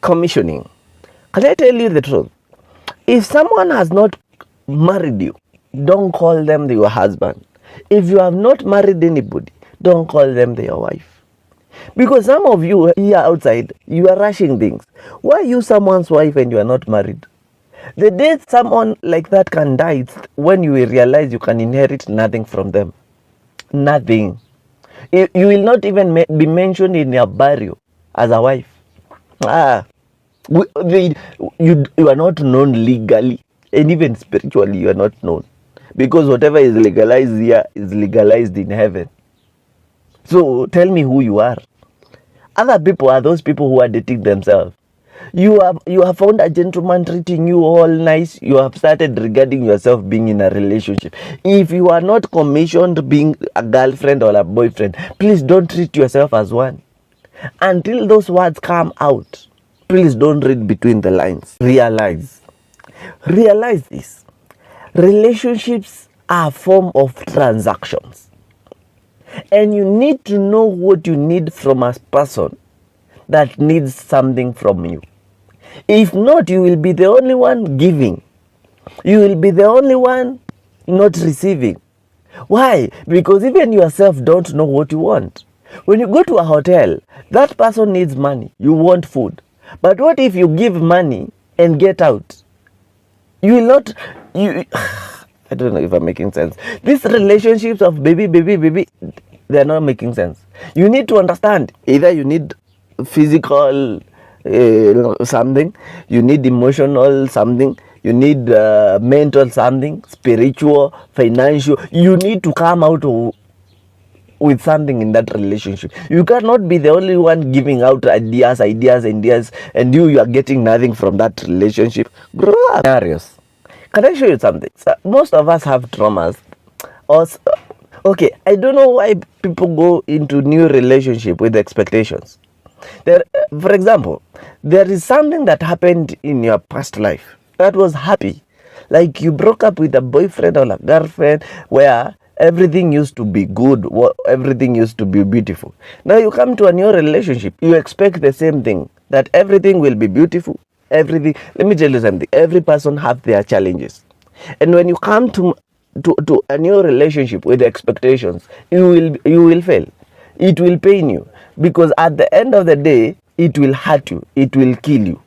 commissioning. Can I tell you the truth? If someone has not married you, don't call them your husband. If you have not married anybody, don't call them your wife. Because some of you here outside, you are rushing things. Why are you someone's wife and you are not married? The day someone like that can die, it's when you will realize you can inherit nothing from them. Nothing. You will not even be mentioned in your burial as a wife. You are not known legally, and even spiritually you are not known, because whatever is legalized here is legalized in heaven. So tell me who you are. Other people are those people who are dating themselves. You have found a gentleman treating you all nice. You have started regarding yourself being in a relationship. If you are not commissioned being a girlfriend or a boyfriend, please don't treat yourself as one. Until those words come out, please don't read between the lines. Realize this. Relationships are a form of transactions. And you need to know what you need from a person that needs something from you. If not, you will be the only one giving. You will be the only one not receiving. Why? Because even yourself don't know what you want. When you go to a hotel, that person needs money. You want food. But what if you give money and get out? You will not... I don't know if I'm making sense. These relationships of baby, they're not making sense. You need to understand. Either you need physical something, you need emotional something, you need mental something, spiritual, financial. You need to come out with something in that relationship. You cannot be the only one giving out ideas, and you are getting nothing from that relationship. Grow up. Scenarios. Can I show you something? So most of us have traumas. Okay, I don't know why people go into new relationship with expectations. For example, there is something that happened in your past life that was happy. Like you broke up with a boyfriend or a girlfriend where everything used to be good, everything used to be beautiful. Now you come to a new relationship, you expect the same thing, that everything will be beautiful. Everything. Let me tell you something. Every person have their challenges, and when you come to a new relationship with expectations, you will fail. It will pain you, because at the end of the day, it will hurt you. It will kill you.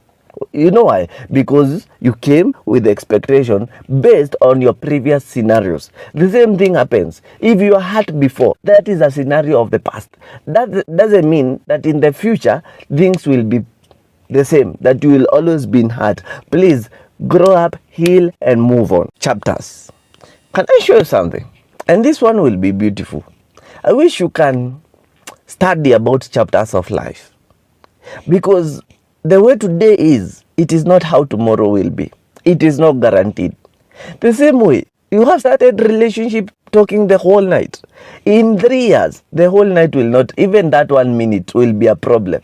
You know why? Because you came with expectation based on your previous scenarios. The same thing happens. If you are hurt before, that is a scenario of the past. That doesn't mean that in the future things will be the same, that you will always be hurt. Please grow up, heal, and move on. Chapters. Can I show you something? And this one will be beautiful. I wish you can study about chapters of life, because the way today is, it is not how tomorrow will be. It is not guaranteed. The same way, you have started relationship talking the whole night. In 3 years, the whole night will not, even that 1 minute will be a problem.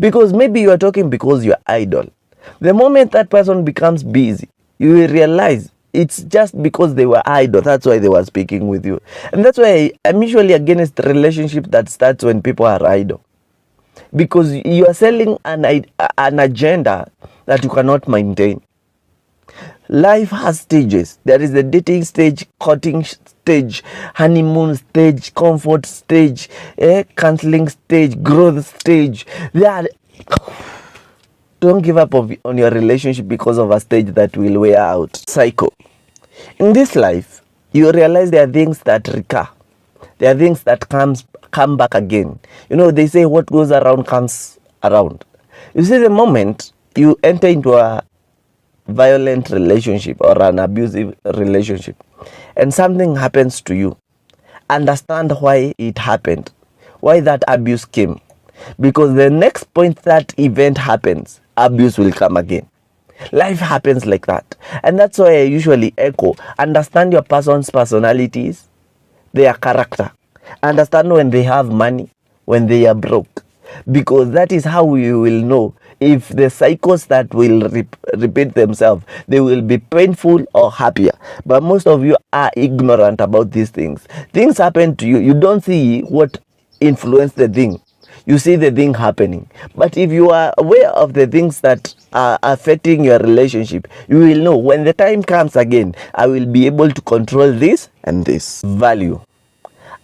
Because maybe you are talking because you are idle. The moment that person becomes busy, you will realize it's just because they were idle. That's why they were speaking with you. And that's why I'm usually against relationship that starts when people are idle. Because you are selling an agenda that you cannot maintain. Life has stages. There is the dating stage, courting stage, honeymoon stage, comfort stage, counseling stage, growth stage. Don't give up on your relationship because of a stage that will wear out. Cycle. In this life, you realize there are things that recur. There are things that come back again. You know, they say what goes around comes around. You see, the moment you enter into a violent relationship or an abusive relationship and something happens to you, understand why it happened, why that abuse came. Because the next point that event happens, abuse will come again. Life happens like that. And that's why I usually echo, understand your person's personalities, their character. Understand when they have money, when they are broke. Because that is how you will know if the cycles that will repeat themselves, they will be painful or happier. But most of you are ignorant about these things. Things happen to you. You don't see what influenced the thing. you see the thing happening. But if you are aware of the things that are affecting your relationship, you will know when the time comes again, I will be able to control this and this. Value.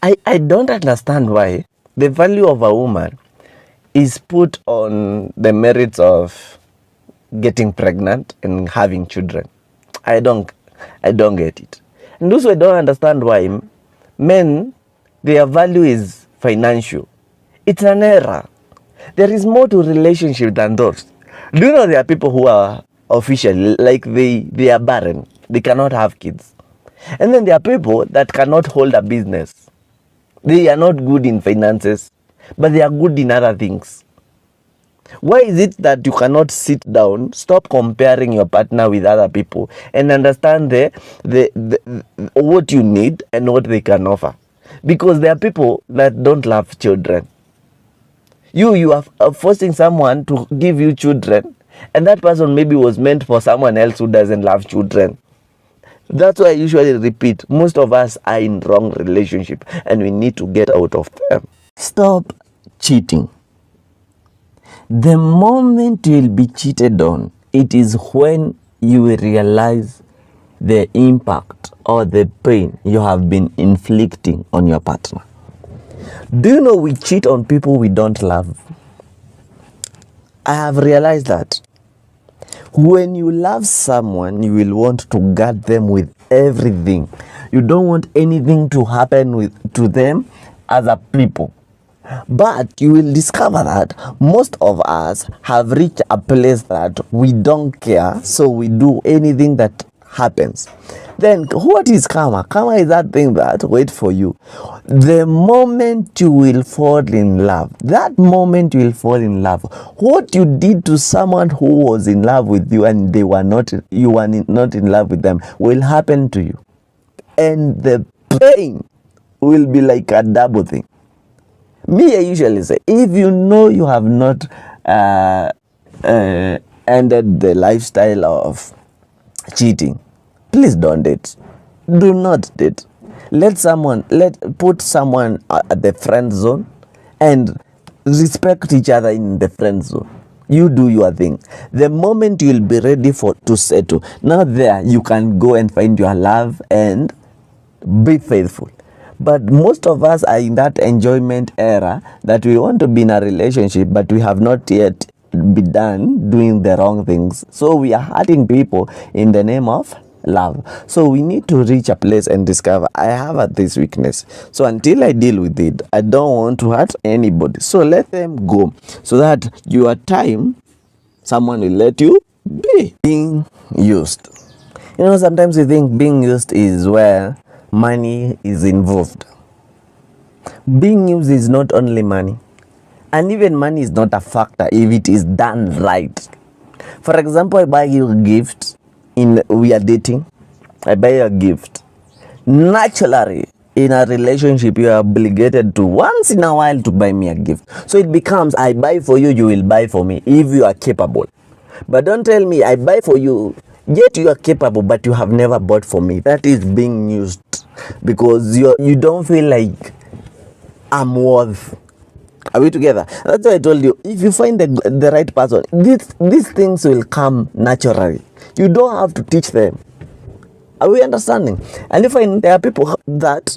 I don't understand why the value of a woman is put on the merits of getting pregnant and having children. I don't get it. And also I don't understand why men, their value is financial. It's an error. There is more to relationship than those. Do you know there are people who are officially like they are barren. They cannot have kids. And then there are people that cannot hold a business. They are not good in finances, but they are good in other things. Why is it that you cannot sit down, stop comparing your partner with other people, and understand what you need and what they can offer? Because there are people that don't love children. You are forcing someone to give you children, and that person maybe was meant for someone else who doesn't love children. That's why I usually repeat, most of us are in wrong relationship and we need to get out of them. Stop cheating. The moment you will be cheated on, it is when you will realize the impact or the pain you have been inflicting on your partner. Do you know we cheat on people we don't love? I have realized that when you love someone, you will want to guard them with everything. You don't want anything to happen to them as a people. But you will discover that most of us have reached a place that we don't care, so we do anything that happens. Then what is karma? Karma is that thing that waits for you. The moment you will fall in love, that moment you will fall in love, what you did to someone who was in love with you and you were not in love with them will happen to you. And the pain will be like a double thing. Me, I usually say, if you know you have not ended the lifestyle of cheating, please don't date. Do not date. Put someone at the friend zone and respect each other in the friend zone. You do your thing. The moment you'll be ready to settle, now there you can go and find your love and be faithful. But most of us are in that enjoyment era that we want to be in a relationship, but we have not yet be done doing the wrong things. So we are hurting people in the name of love. So we need to reach a place and discover, I have this weakness. So until I deal with it, I don't want to hurt anybody. So let them go, so that your time, someone will let you be. Being used. You know, sometimes we think being used is where money is involved. Being used is not only money. And even money is not a factor if it is done right. For example, I buy you a gift. We are dating, I buy you a gift. Naturally, in a relationship, you are obligated to once in a while to buy me a gift. So it becomes, I buy for you, you will buy for me if you are capable. But don't tell me, I buy for you, yet you are capable, but you have never bought for me. That is being used, because you don't feel like I'm worth. Are we together? That's why I told you, if you find the right person, these things will come naturally. You don't have to teach them. Are we understanding? And you find there are people that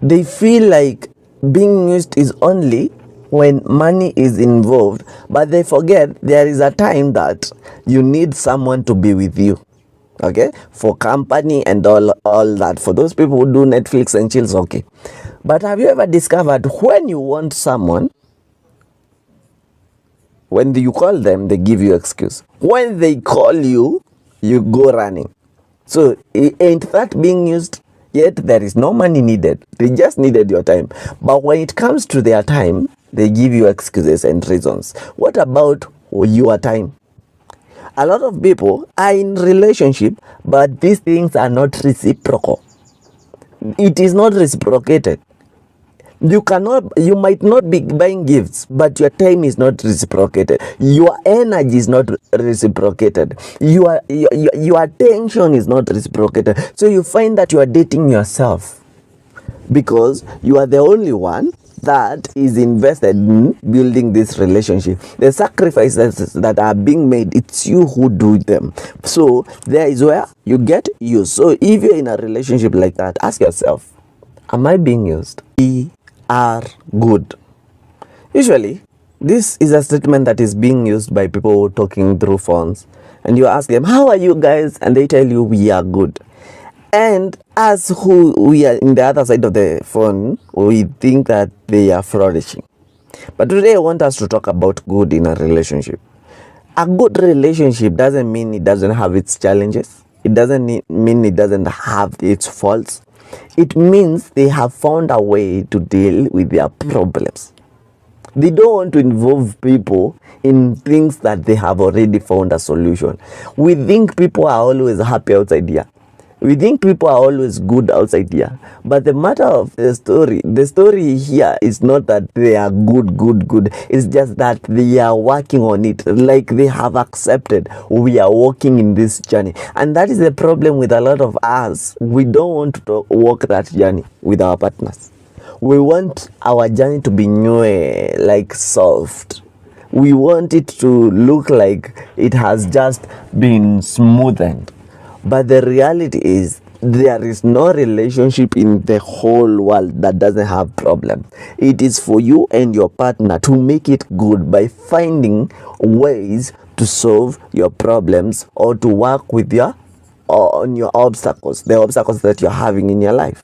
they feel like being used is only when money is involved, but they forget there is a time that you need someone to be with you. Okay? For company and all that. For those people who do Netflix and chills, okay. But have you ever discovered when you want someone, when you call them, they give you excuse. When they call you, you go running. So ain't that being used? Yet there is no money needed. They just needed your time. But when it comes to their time, they give you excuses and reasons. What about your time? A lot of people are in relationship, but these things are not reciprocal. It is not reciprocated. You might not be buying gifts, but your time is not reciprocated. Your energy is not reciprocated. Your attention is not reciprocated. So you find that you are dating yourself because you are the only one that is invested in building this relationship. The sacrifices that are being made, it's you who do them. So there is where you get used. So if you're in a relationship like that, ask yourself, am I being used? We are good. Usually, this is a statement that is being used by people talking through phones. And you ask them, how are you guys? And they tell you, we are good. And as who we are in the other side of the phone, we think that they are flourishing. But today I want us to talk about good in a relationship. A good relationship doesn't mean it doesn't have its challenges. It doesn't mean it doesn't have its faults. It means they have found a way to deal with their problems. They don't want to involve people in things that they have already found a solution. We think people are always happy outside here. We think people are always good outside here. But the matter of the story here is not that they are good. It's just that they are working on it. Like they have accepted we are walking in this journey. And that is the problem with a lot of us. We don't want to walk that journey with our partners. We want our journey to be new, like soft. We want it to look like it has just been smoothened. But the reality is, there is no relationship in the whole world that doesn't have problems. It is for you and your partner to make it good by finding ways to solve your problems or to work with on your obstacles, the obstacles that you're having in your life.